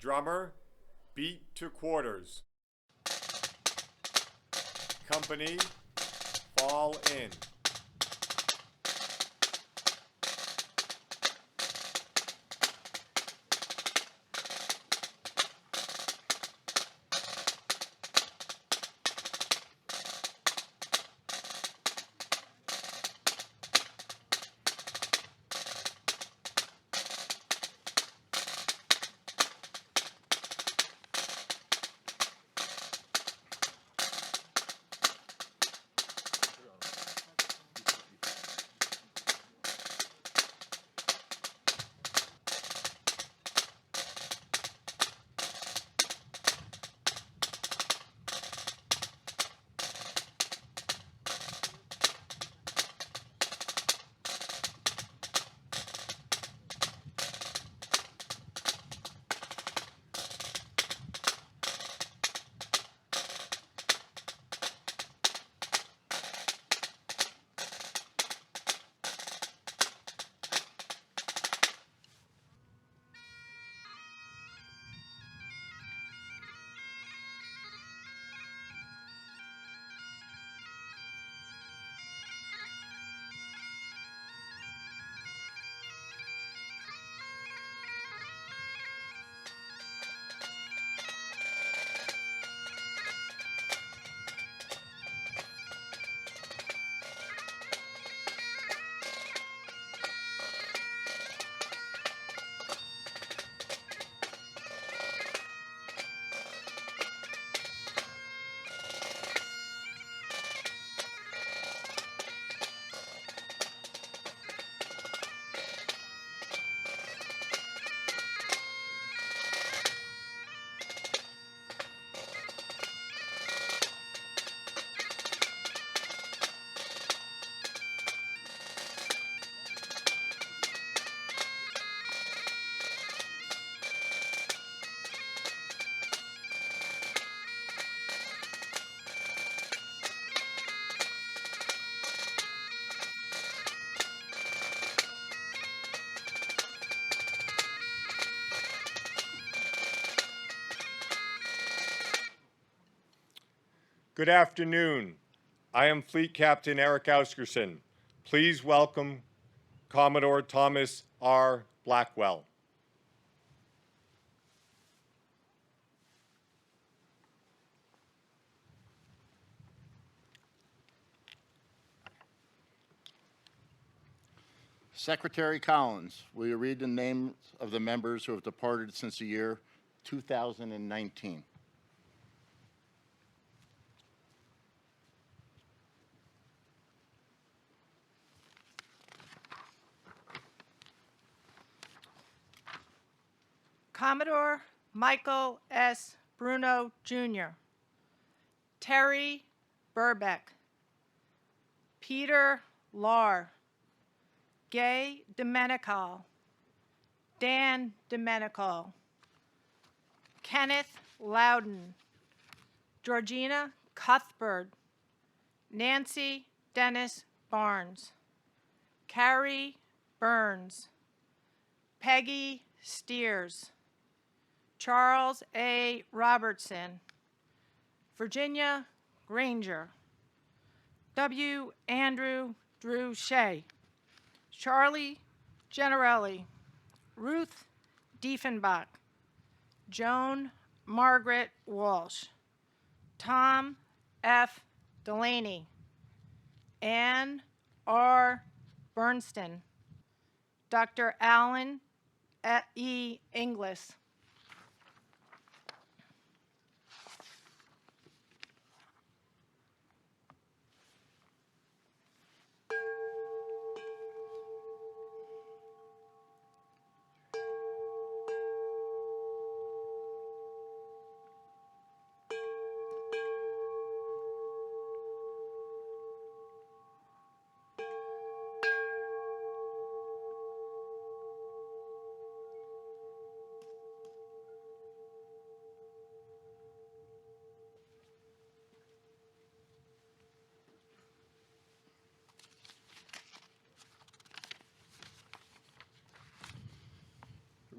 Drummer, beat to quarters. Company, fall in. Good afternoon. I am Fleet Captain Eric Auskerson. Please welcome Commodore Thomas R. Blackwell. Secretary Collins, will you read the names of the members who have departed since the year 2019? Commodore Michael S. Bruno, Jr., Terry Burbeck, Peter Lahr, Gay Domenical, Dan Domenical, Kenneth Loudon, Georgina Cuthbert, Nancy Dennis Barnes, Carrie Burns, Peggy Steers, Charles A. Robertson, Virginia Granger, W. Andrew Drew Shea, Charlie Generelli, Ruth Diefenbach, Joan Margaret Walsh, Tom F. Delaney, Ann R. Bernstein, Dr. Alan E. Inglis.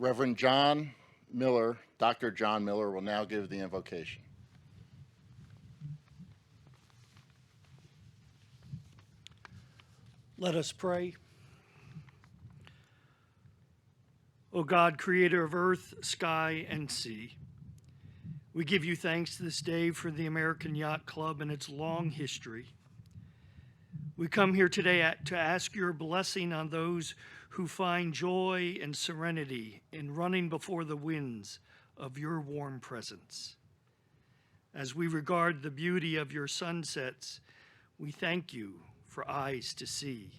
Reverend John Miller, Dr. John Miller, will now give the invocation. Let us pray. O God, creator of earth, sky, and sea, we give you thanks this day for the American Yacht Club and its long history. We come here today to ask your blessing on those who find joy and serenity in running before the winds of your warm presence. As we regard the beauty of your sunsets, we thank you for eyes to see.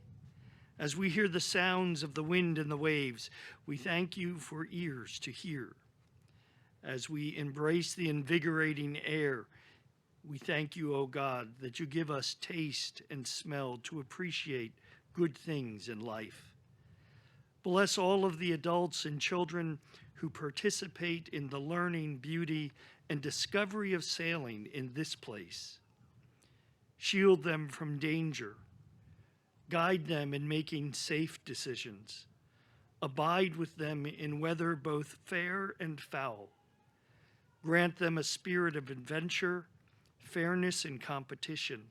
As we hear the sounds of the wind and the waves, we thank you for ears to hear. As we embrace the invigorating air, we thank you, O God, that you give us taste and smell to appreciate good things in life. Bless all of the adults and children who participate in the learning, beauty, and discovery of sailing in this place. Shield them from danger. Guide them in making safe decisions. Abide with them in weather both fair and foul. Grant them a spirit of adventure, fairness in competition,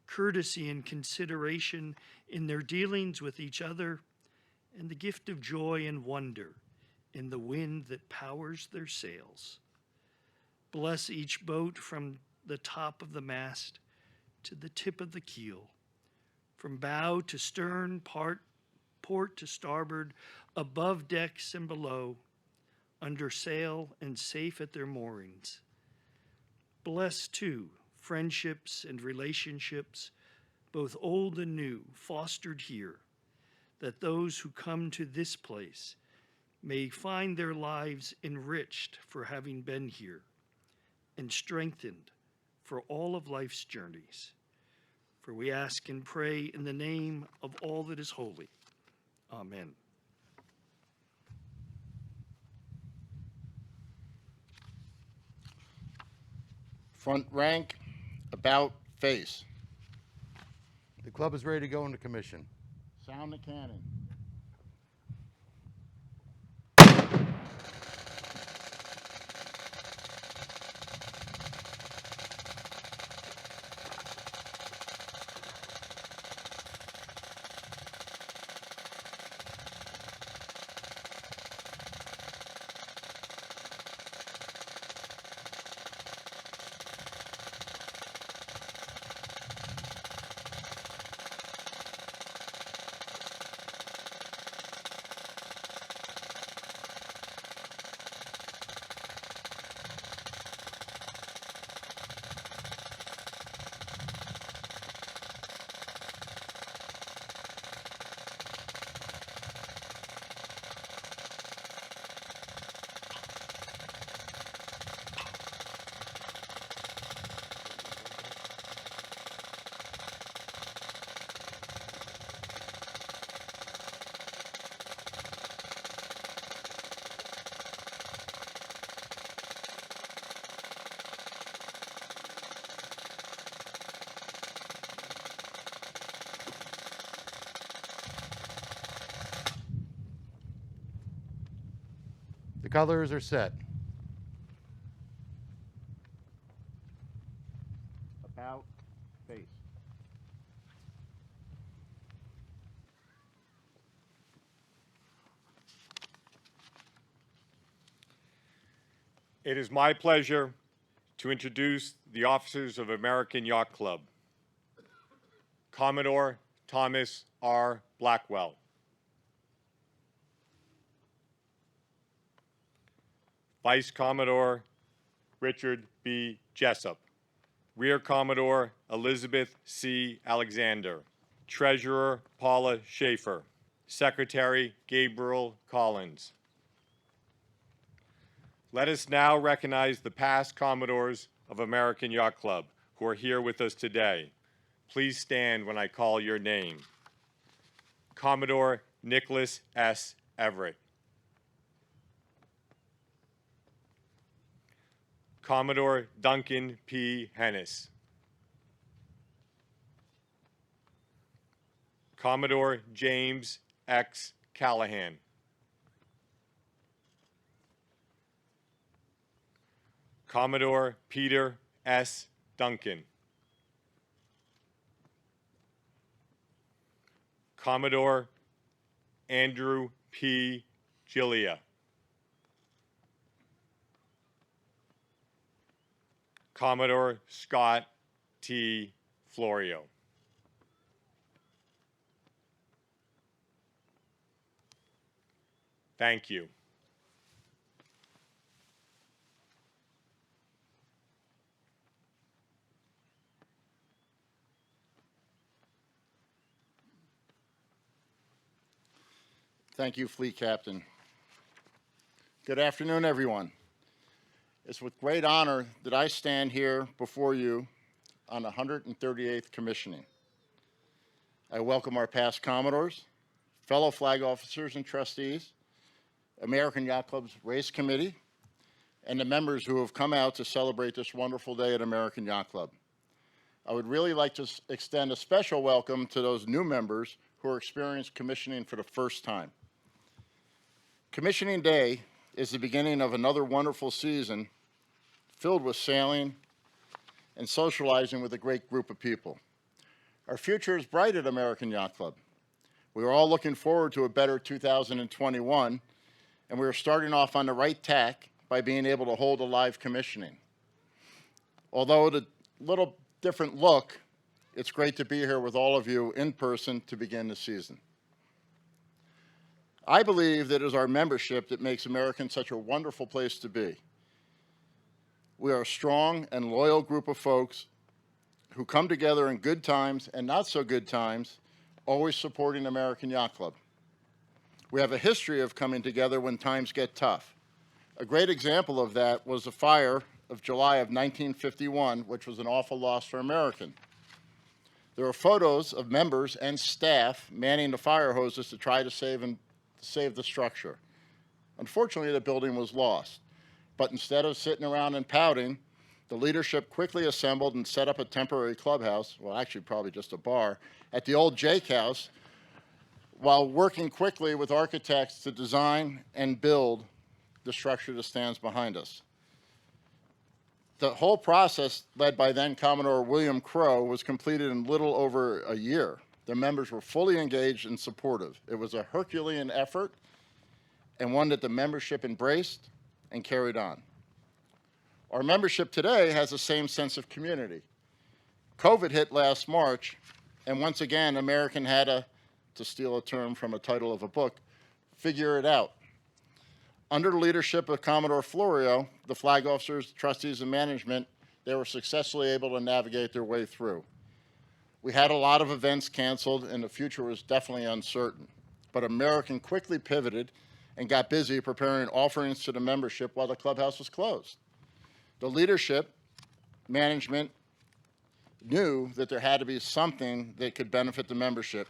courtesy and consideration in their dealings with each other, and the gift of joy and wonder in the wind that powers their sails. Bless each boat from the top of the mast to the tip of the keel, from bow to stern, port to starboard, above decks and below, under sail and safe at their moorings. Bless, too, friendships and relationships, both old and new, fostered here, that those who come to this place may find their lives enriched for having been here and strengthened for all of life's journeys. For we ask and pray in the name of all that is holy. Amen. Front rank, about face. The club is ready to go into commission. Sound the cannon. The colors are set. About face. It is my pleasure to introduce the officers of American Yacht Club. Commodore Thomas R. Blackwell. Vice Commodore Richard B. Jessup. Rear Commodore Elizabeth C. Alexander. Treasurer Paula Schaefer. Secretary Gabriel Collins. Let us now recognize the past Commodores of American Yacht Club who are here with us today. Please stand when I call your name. Commodore Nicholas S. Everett. Commodore Duncan P. Hennis. Commodore James X. Callahan. Commodore Peter S. Duncan, Commodore Andrew P. Gillia, Commodore Scott T. Florio. Thank you. Thank you, Fleet Captain. Good afternoon, everyone. It's with great honor that I stand here before you on 138th commissioning. I welcome our past Commodores, fellow flag officers and trustees, American Yacht Club's race committee, and the members who have come out to celebrate this wonderful day at American Yacht Club. I would really like to extend a special welcome to those new members who are experiencing commissioning for the first time. Commissioning Day is the beginning of another wonderful season filled with sailing and socializing with a great group of people. Our future is bright at American Yacht Club. We are all looking forward to a better 2021, and we are starting off on the right tack by being able to hold a live commissioning. Although a little different look, it's great to be here with all of you in person to begin the season. I believe that it is our membership that makes American such a wonderful place to be. We are a strong and loyal group of folks who come together in good times and not so good times, always supporting American Yacht Club. We have a history of coming together when times get tough. A great example of that was the fire of July of 1951, which was an awful loss for American. There are photos of members and staff manning the fire hoses to try to save the structure. Unfortunately, the building was lost. But instead of sitting around and pouting, the leadership quickly assembled and set up a temporary clubhouse, well, actually probably just a bar, at the old Jake House, while working quickly with architects to design and build the structure that stands behind us. The whole process, led by then Commodore William Crowe, was completed in little over a year. The members were fully engaged and supportive. It was a Herculean effort and one that the membership embraced and carried on. Our membership today has the same sense of community. COVID hit last March, and once again, American had to steal a term from a title of a book, figure it out. Under the leadership of Commodore Florio, the flag officers, trustees, and management, they were successfully able to navigate their way through. We had a lot of events canceled, and the future was definitely uncertain. But American quickly pivoted and got busy preparing offerings to the membership while the clubhouse was closed. The leadership, management, knew that there had to be something that could benefit the membership,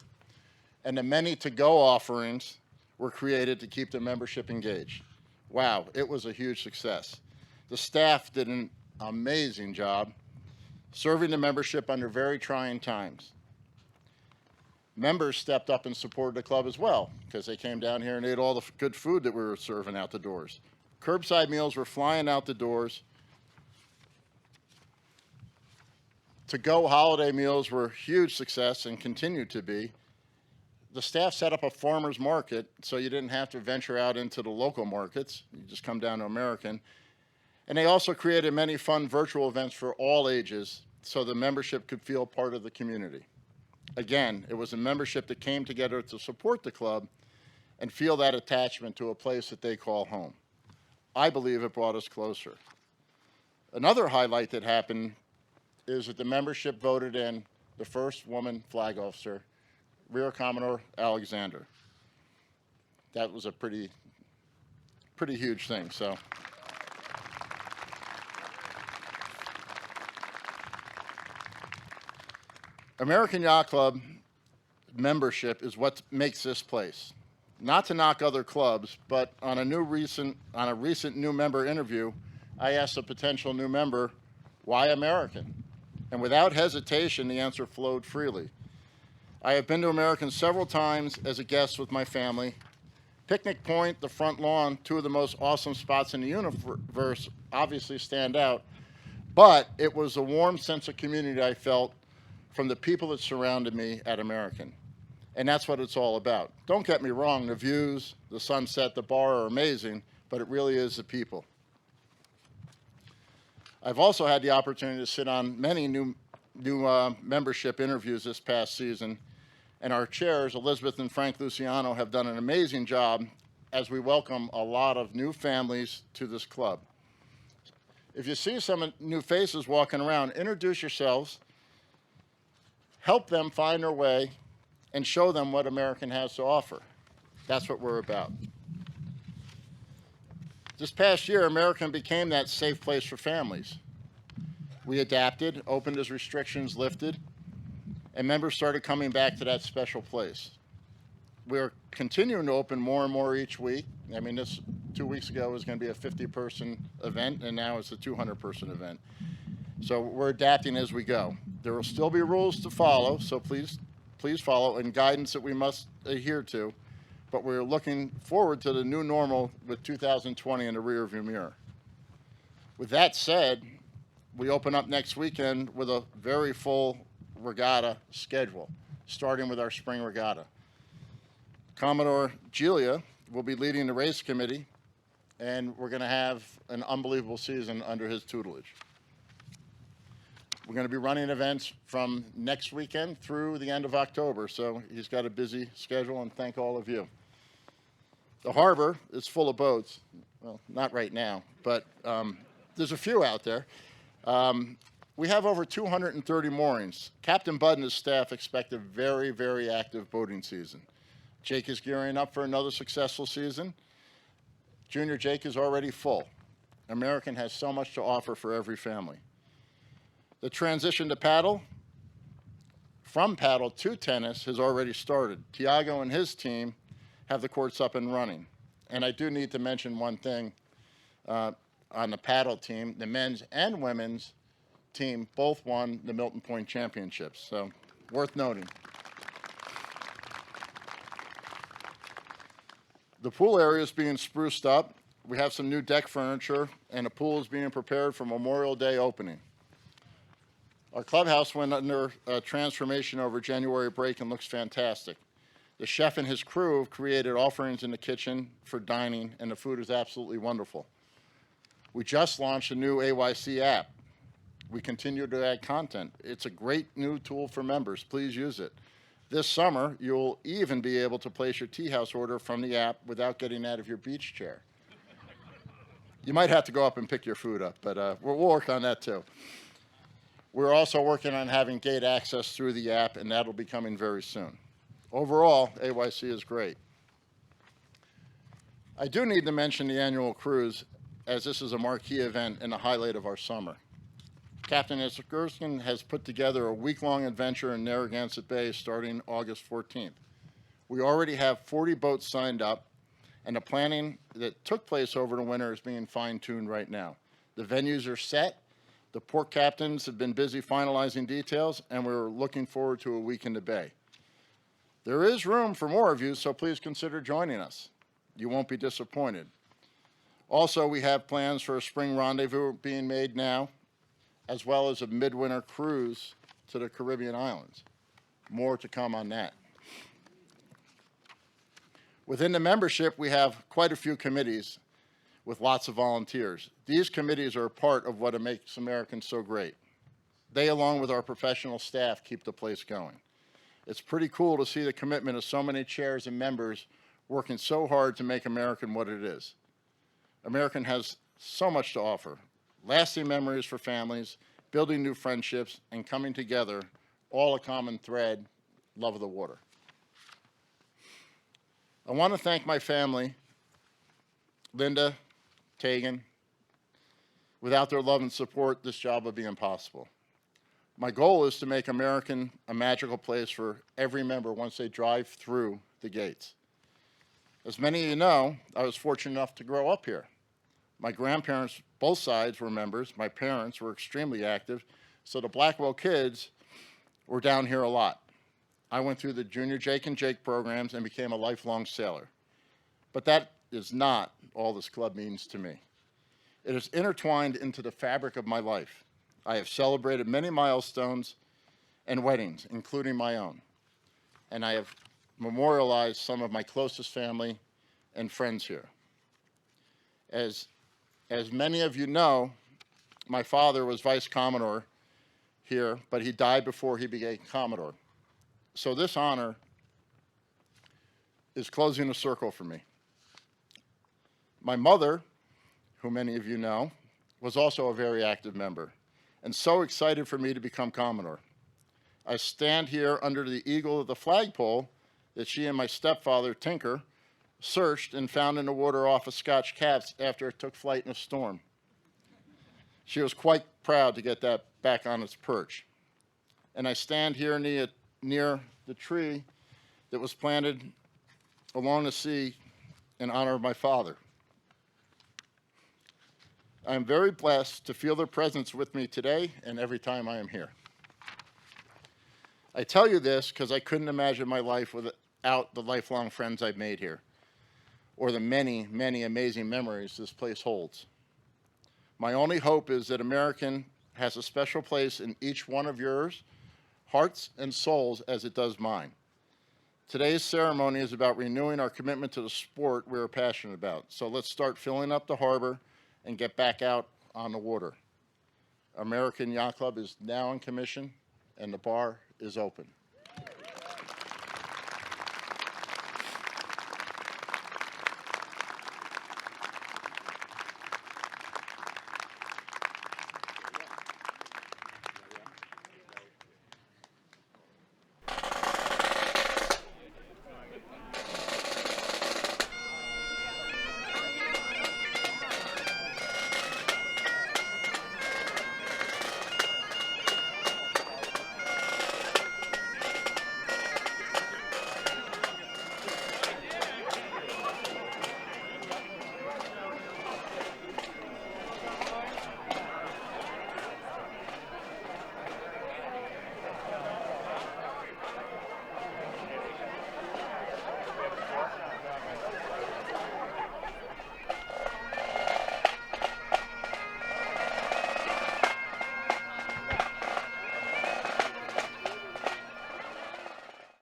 and the many to-go offerings were created to keep the membership engaged. Wow, it was a huge success. The staff did an amazing job serving the membership under very trying times. Members stepped up and supported the club as well, because they came down here and ate all the good food that we were serving out the doors. Curbside meals were flying out the doors. To-go holiday meals were a huge success and continue to be. The staff set up a farmer's market, so you didn't have to venture out into the local markets. You just come down to American. And they also created many fun virtual events for all ages, so the membership could feel part of the community. Again, it was a membership that came together to support the club and feel that attachment to a place that they call home. I believe it brought us closer. Another highlight that happened is that the membership voted in the first woman flag officer, Rear Commodore Alexander. That was a pretty huge thing. So, American Yacht Club membership is what makes this place. Not to knock other clubs, but on a recent new member interview, I asked a potential new member, why American? And without hesitation, the answer flowed freely. I have been to American several times as a guest with my family. Picnic Point, the front lawn, two of the most awesome spots in the universe, obviously stand out. But it was a warm sense of community I felt from the people that surrounded me at American. And that's what it's all about. Don't get me wrong, the views, the sunset, the bar are amazing, but it really is the people. I've also had the opportunity to sit on many new membership interviews this past season, and our chairs, Elizabeth and Frank Luciano, have done an amazing job as we welcome a lot of new families to this club. If you see some new faces walking around, introduce yourselves, help them find their way, and show them what American has to offer. That's what we're about. This past year, American became that safe place for families. We adapted, opened as restrictions lifted, and members started coming back to that special place. We're continuing to open more and more each week. I mean, this 2 weeks ago was going to be a 50-person event, and now it's a 200-person event. So we're adapting as we go. There will still be rules to follow, so please follow, and guidance that we must adhere to. But we're looking forward to the new normal with 2020 in the rearview mirror. With that said, we open up next weekend with a very full regatta schedule, starting with our spring regatta. Commodore Giulia will be leading the race committee, and we're going to have an unbelievable season under his tutelage. We're going to be running events from next weekend through the end of October, so he's got a busy schedule, and thank all of you. The harbor is full of boats. Well, not right now, but there's a few out there. We have over 230 moorings. Captain Bud and his staff expect a very, very active boating season. Jake is gearing up for another successful season. Junior Jake is already full. American has so much to offer for every family. The transition to paddle, from paddle to tennis, has already started. Tiago and his team have the courts up and running. And I do need to mention one thing on the paddle team. The men's and women's team both won the Milton Point Championships, so worth noting. The pool area is being spruced up. We have some new deck furniture, and the pool is being prepared for Memorial Day opening. Our clubhouse went under transformation over January break and looks fantastic. The chef and his crew have created offerings in the kitchen for dining, and the food is absolutely wonderful. We just launched a new AYC app. We continue to add content. It's a great new tool for members. Please use it. This summer, you'll even be able to place your tea house order from the app without getting out of your beach chair. You might have to go up and pick your food up, but we'll work on that too. We're also working on having gate access through the app, and that'll be coming very soon. Overall, AYC is great. I do need to mention the annual cruise, as this is a marquee event and a highlight of our summer. Captain Iskerson has put together a week-long adventure in Narragansett Bay starting August 14th. We already have 40 boats signed up, and the planning that took place over the winter is being fine-tuned right now. The venues are set. The port captains have been busy finalizing details, and we're looking forward to a week in the Bay. There is room for more of you, so please consider joining us. You won't be disappointed. Also, we have plans for a spring rendezvous being made now, as well as a midwinter cruise to the Caribbean islands. More to come on that. Within the membership, we have quite a few committees with lots of volunteers. These committees are a part of what makes Americans so great. They, along with our professional staff, keep the place going. It's pretty cool to see the commitment of so many chairs and members working so hard to make American what it is. American has so much to offer. Lasting memories for families, building new friendships, and coming together, all a common thread, love of the water. I want to thank my family, Linda, Tegan. Without their love and support, this job would be impossible. My goal is to make American a magical place for every member once they drive through the gates. As many of you know, I was fortunate enough to grow up here. My grandparents, both sides, were members. My parents were extremely active, so the Blackwell kids were down here a lot. I went through the Junior Jake and Jake programs and became a lifelong sailor. But that is not all this club means to me. It is intertwined into the fabric of my life. I have celebrated many milestones and weddings, including my own. And I have memorialized some of my closest family and friends here. As many of you know, my father was Vice Commodore here, but he died before he became Commodore. So this honor is closing a circle for me. My mother, who many of you know, was also a very active member and so excited for me to become Commodore. I stand here under the eagle of the flagpole that she and my stepfather, Tinker, searched and found in the water off of Scotch Caps after it took flight in a storm. She was quite proud to get that back on its perch. And I stand here near the tree that was planted along the sea in honor of my father. I am very blessed to feel their presence with me today and every time I am here. I tell you this because I couldn't imagine my life without the lifelong friends I've made here, or the many, many amazing memories this place holds. My only hope is that American has a special place in each one of yours, hearts and souls, as it does mine. Today's ceremony is about renewing our commitment to the sport we are passionate about. So let's start filling up the harbor and get back out on the water. American Yacht Club is now in commission and the bar is open.